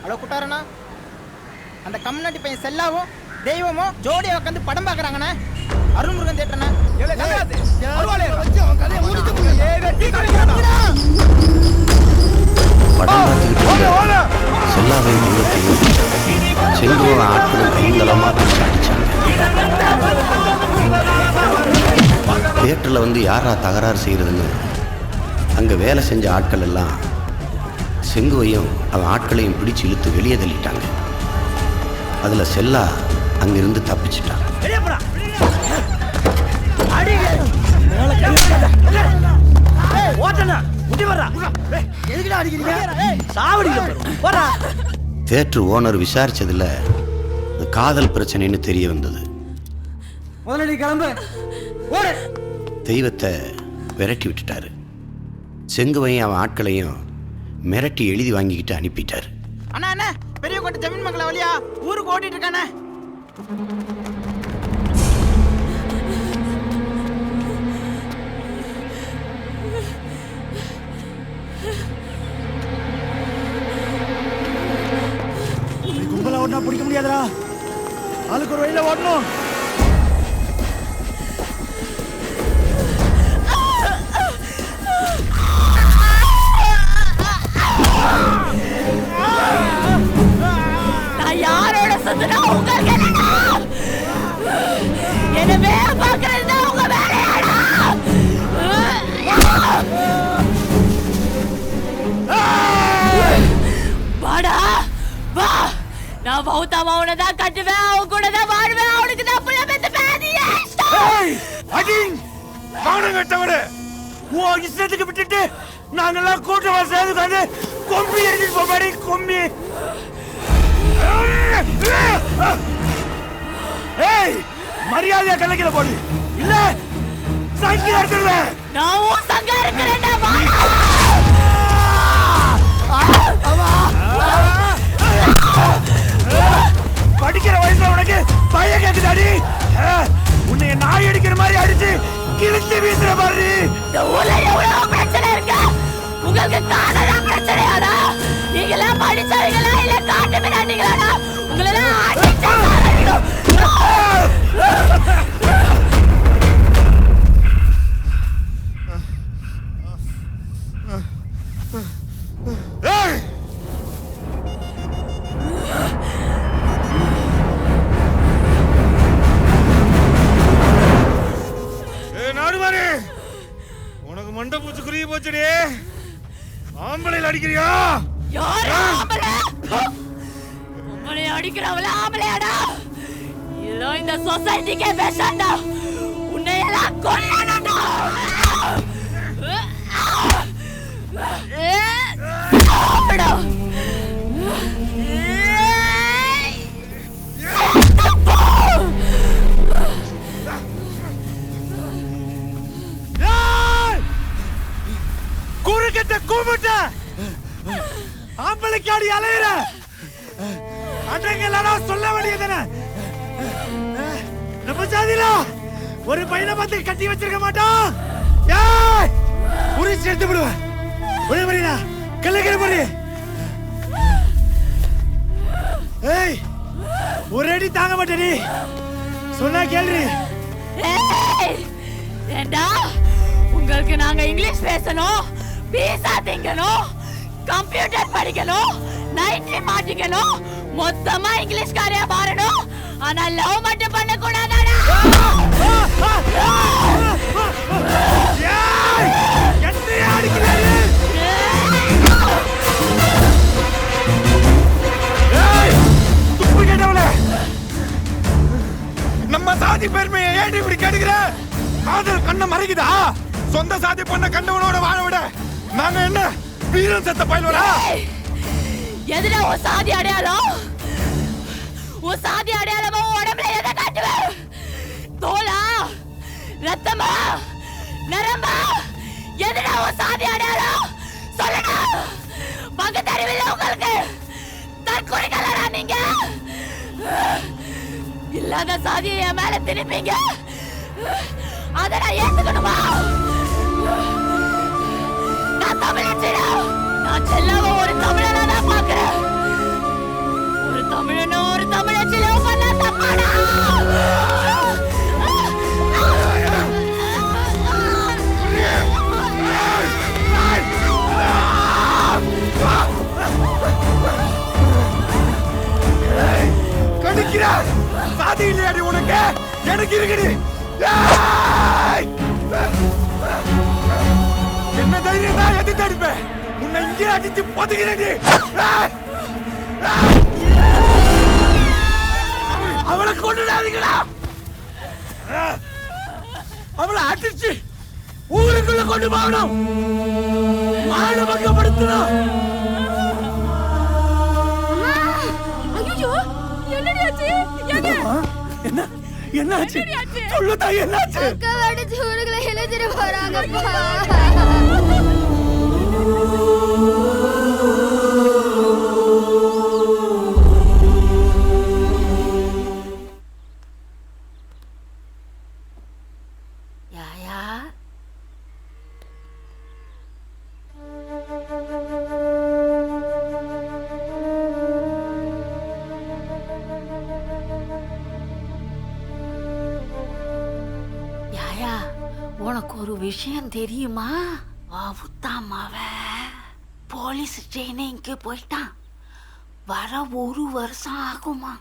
Hello குட்டாரண்ணா, அந்த community பையன் செல்லாவும் தெய்வமும் ஜோடியை உட்காந்து படம் பார்க்குறாங்கண்ணே. அருள்முருகன் தேட்டர்ண்ணா. செல்லாவை தெய்வத்தையும் செல்வ ஆட்களும் கைங்களமாக அடிச்சாங்க. தேட்டரில் வந்து யாரா தகராறு செய்கிறதுன்னு அங்கே வேலை செஞ்ச ஆட்கள் எல்லாம் செங்குவையும் அவன் ஆட்களையும் பிடிச்சு இழுத்து வெளியே தள்ளிட்டாங்க. அதில் செல்லா அங்கிருந்து தப்பிச்சிட்டான். தியேட்டர் ஓனர் விசாரிச்சதுல காதல் பிரச்சனைன்னு தெரிய வந்தது. தெய்வத்தை விரட்டி விட்டுட்டாரு. செங்குவையும் அவன் ஆட்களையும் மிரட்டி எழுதி வாங்கிக்கிட்டு அனுப்பிட்டாரு. அண்ணா அண்ணா, பெரிய கோட்டை ஜமீன் மங்கள வழியா ஊருக்கு ஓட்டிட்டு இருக்கானே. கும்பலா ஓட்டினா பிடிக்க முடியாதுடா. ஆளுக்கு ஒரு வழியில ஓடணும். நான் யாரோட சொத்துனா உங்களுக்கு என்னடா? என்னவே பார்க்கறது உங்க வேலையாடா? வாடா வா, நான் பௌத்தமா உனதான் கட்டுவேன், அவன் கூட தான் வாழ்வேன், அவனுக்கு தான் புள்ள பெத்து பேதியே. கட்டவரு உன் இஷ்டத்துக்கு விட்டுட்டு நாங்கெல்லாம் கூட்டமா சேர்ந்து கொம்பி எழுதிட்டு போமாடி கொம்பி. ஏய், மரியாதையா கலைக்கிற போடு, இல்ல சங்கி எடுத்துருவேன். நான் உன் சங்க இருக்கிறேன்டா. படிக்கிற வயசுல உனக்கு பையன் கேக்குதாடி? உன்னை நாய் அடிக்கிற மாதிரி அடிச்சு கிழிச்சு வீசுற மாதிரி. இந்த ஊர்ல எவ்வளவு பிரச்சனை இருக்கு, உங்களுக்கு காணல பிரச்சனையாடா? நீங்களாம் படிச்சவங்களா இல்ல காட்டு மிராண்டிங்களாடா? உங்களெல்லாம் அடிச்சா உனக்கு மண்டை பூச்சி குறுகி போச்சுடி. ஆம்பளையில் அடிக்கிறியா? யாரு ஆம்பளை? உங்களை அடிக்கிறவள ஆம்பளையாடா? இல்ல இந்த சொசைட்டிக்கே பேசாண்டா. உன்னை எல்லாம் கொல்லணும்டா. குறுக்கிட்ட கூப்பிட்ட ஆம்பளைக்காடி அலையிற அடங்கலடா, சொல்ல வேண்டியதுதானே. நம்ம ஜாதியில ஒரு பையனை பார்த்து கட்டி வச்சிருக்க மாட்டோம். ஏய், உரிச்சு எடுத்து விடுவேன். ஒரே மாதிரிடா கல்லுக்கிற மாதிரி. ஏய், ஒரு அடி தாங்க மாட்டேடி, சொன்னா கேள்வி. ஏண்டா, உங்களுக்கு நாங்க இங்கிலீஷ் பேசணும், பீஸா திங்கணும், கம்ப்யூட்டர் படிக்கணும், நைட்ல மாட்டிக்கணும், மொத்தமா இங்கிலீஷ்காரியா மாறணும். ஆனா லவ் மட்டும் பண்ண கூடாதாடா. நம்ம சாதி பெருமையை ஏன் இப்படி கெடுக்கிற? காதல் கண்ணை மறைக்குதா? சொந்த சாதி பண்ண கண்டவனோட வாழ விட நாங்க என்ன வீரம் செத்த பயிலோடா? எதுல உன் சாதி அடையாளம்? உன் சாதி அடையாளமா உடம்புல எதை காட்டுவ? தோலா, ரத்தமா, நரம்பா? எதுல உன் சாதி அடையாளம்? சொல்லுங்க. பகுத்தறிவில்லை உங்களுக்கு? தற்கொலைகளா நீங்க? இல்லாத சாதியை என் மேல திணிப்பீங்க, அதை நான் ஏத்துக்கணுமா? நான் தமிழச்சிடா. நான் செல்லாம ஒரு தமிழனா தான் பாக்குறேன். என்ன தைரியம் தான் எதிர்த்து அடிப்பேன். உன்னை இங்கே அடிச்சு பொதுகிறேன். அவளை கொண்டுடாதீங்களா? அவளை அடிச்சு ஊருக்குள்ள கொண்டு போகணும். மானபங்கப்படுத்தணும். ஐயோ என்னடி ஆச்சு? என்ன என்னாச்சு? சொல்லுதா என்னாச்சு? அக்கா அடிச்சு ஊருக்குள்ள இழுத்துட்டு போறாங்கப்பா. யாயா யாயா உனக்கு ஒரு விஷயம் தெரியுமா? அவுத்தாமாவ போலீஸ் ட்ரைனிங்க்கு போயிட்டான். வர 1 வருஷம் ஆகுமா?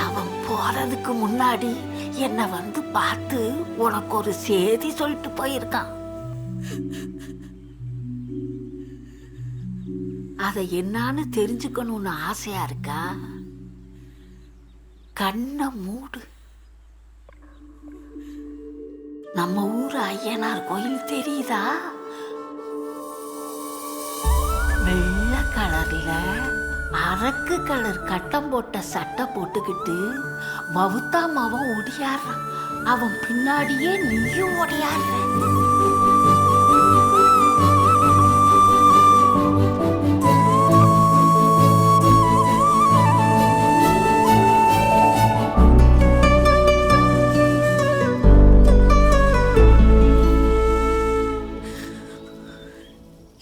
அவன் போறதுக்கு முன்னாடி என்ன வந்து பார்த்து உனக்கு ஒரு செய்தி சொல்லிட்டு போயிருக்கான். அதை என்னன்னு தெரிஞ்சுக்கணும்னு ஆசையா இருக்கா? கண்ணை மூடு. நம்ம ஊர் ஐயனார் கோயில் தெரியுதா? வெள்ளை கலர்ல அரக்கு கலர் கட்டம் போட்ட சட்டை போட்டுக்கிட்டு வவுத்தாமாவன் ஓடியாடுறான். அவன் பின்னாடியே நீயும் ஓடியாடுற.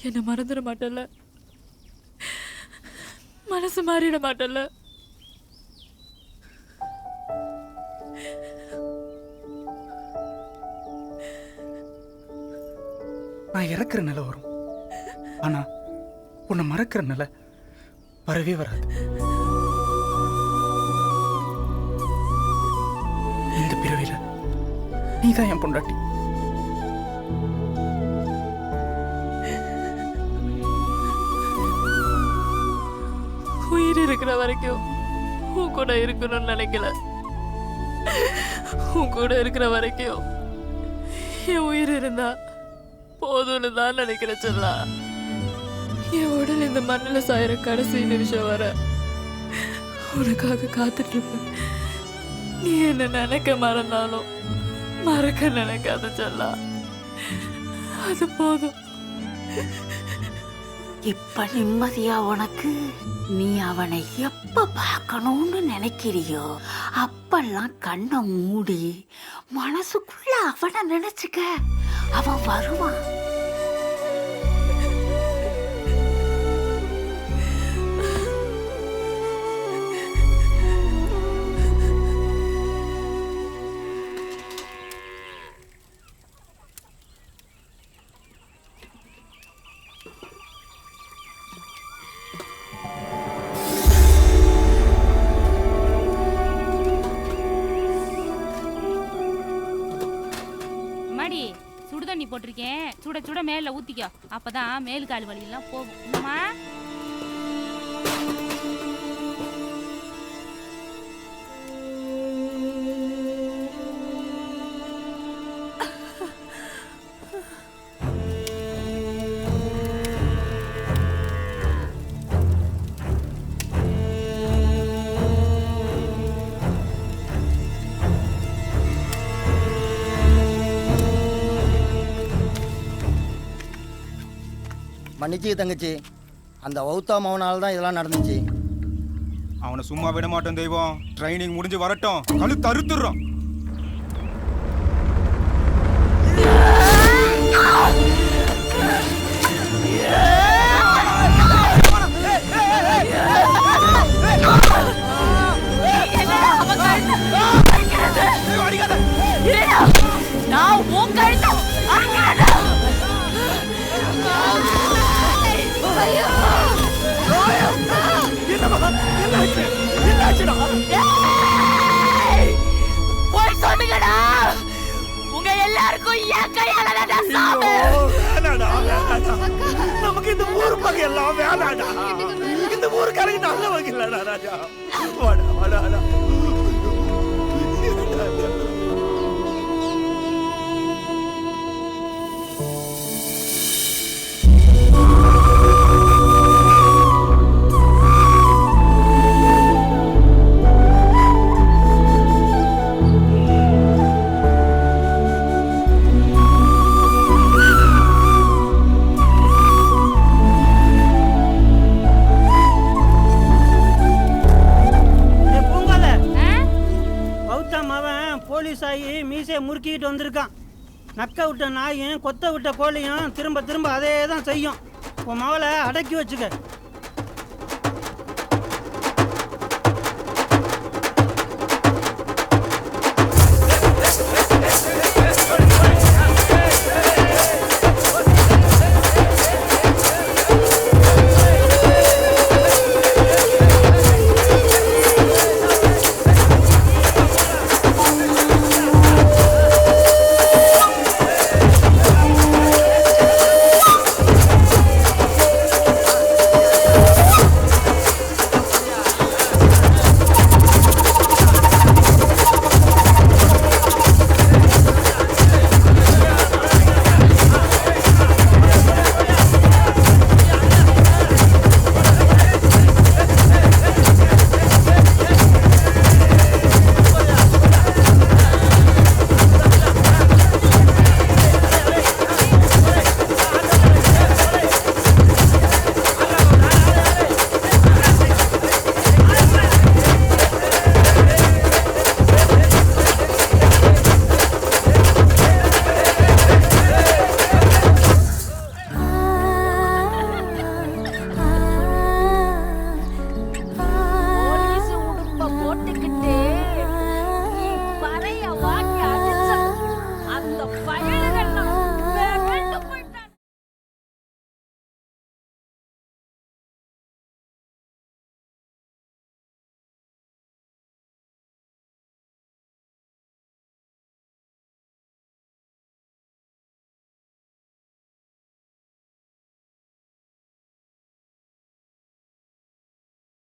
என்ன மறந்துட மாட்டல, மனசு மாறிட மாட்டல. நான் இறக்குற நிலை வரும், ஆனா உன்னை மறக்கிற நிலை வரவே வராது. இந்த பிறவில நீதான் என் பொண்டாட்டி. உயிர் இருக்கிற வரைக்கும் உன் கூட இருக்கணும்னு நினைக்கல. உன் கூட இருக்கிற வரைக்கும் என் உயிர் இருந்தா போதும்னு தான் நினைக்கிற சொல்லா. என் உடல் இந்த மண்ணில் சாயிற கடைசி நிமிஷம் வர உனக்காக காத்துட்டு இருப்பேன். நீ என்ன நினைக்க மறந்தாலும் மறக்க நினைக்காத சொல்லா. அது போதும். இப்ப நிம்மதியா உனக்கு? நீ அவனை எப்ப பார்க்கணும்னு நினைக்கிறியோ அப்பெல்லாம் கண்ணை மூடி மனசுக்குள்ள அவனை நினைச்சுக்க. அவன் வருவான். சுடுதண்ணி போட்டிருக்கேன், சுட சுட மேல ஊத்திக்கோ. அப்பதான் மேல் கால் வலி எல்லாம் போகும். என்னம்மா? மன்னிச்சு தங்கச்சி, அந்த வௌத்தா மவனால தான் இதெல்லாம் நடந்துச்சு. அவனை சும்மா விட மாட்டோம் தெய்வம். ட்ரைனிங் முடிஞ்சு வரட்டும், கழுத்து அறுத்துறோம். ஐயோ போய் சொன்னீங்கடா உங்க எல்லாருக்கும் என் கையால தான் சாவு. நமக்கு இந்த ஊர் பக்கம் எல்லாம் வேணாடா. இந்த ஊருக்காரங்க நல்லவங்க இல்லடா ராஜா. வாடா வாடா வாடா. போலீஸ் ஆகி மீசையை முறுக்கிட்டு வந்திருக்கான். நக்க விட்ட நாயும் கொத்த விட்ட கோழியும் திரும்ப திரும்ப அதே தான் செய்யும். உன் மவளை அடக்கி வச்சுக்க. போட்டுக்கிட்டு நீ பறைய வாங்கி அடிச்ச அந்த பயலுக்கு